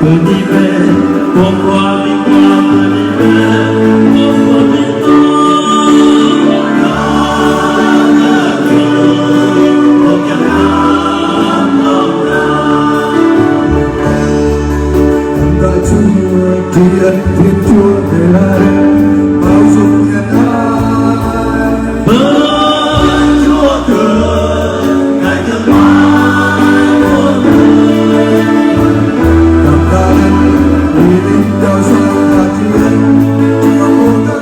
vừa đi về hôm qua đi qua vừa đi về hôm qua đi tri ân Thiên Chúa để lại bao dung nhân ái. Ơn Chúa thương Ngài thương mãi muôn người. Cảm tạ ơn vì linh đau xót và tri ân Chúa của các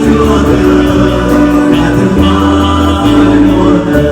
Chúa thương Ngài thương mãi muôn đời.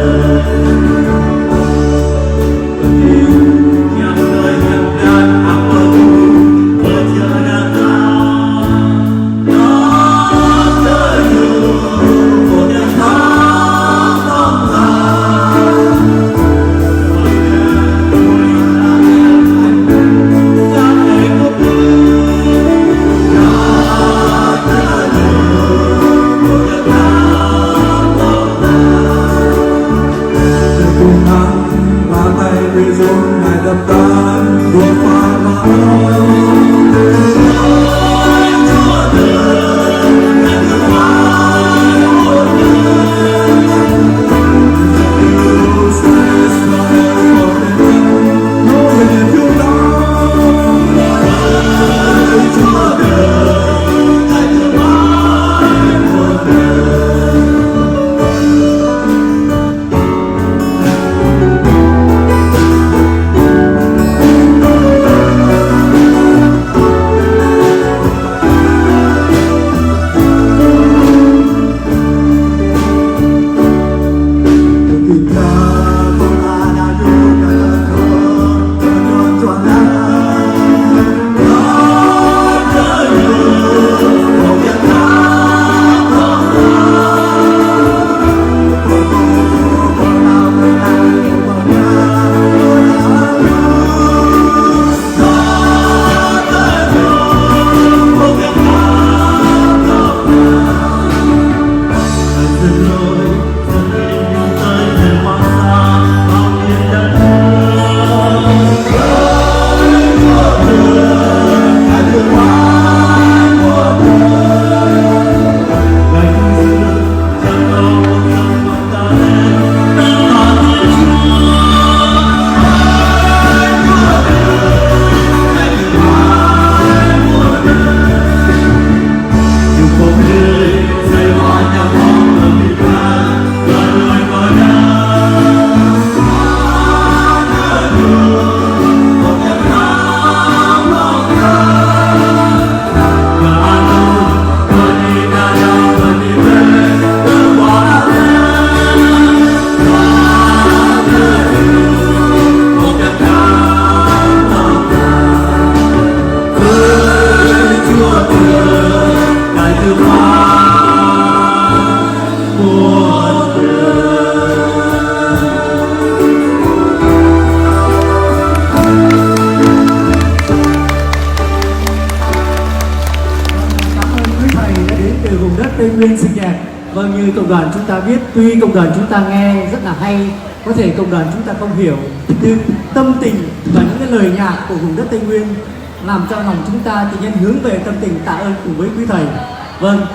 Tây Nguyên xinh đẹp. Vâng, như cộng đoàn chúng ta biết, tuy cộng đoàn chúng ta nghe rất là hay, có thể cộng đoàn chúng ta không hiểu, nhưng tâm tình và những cái lời nhạc của vùng đất Tây Nguyên làm cho lòng chúng ta tự nhiên hướng về tâm tình tạ ơn cùng với quý thầy. Vâng,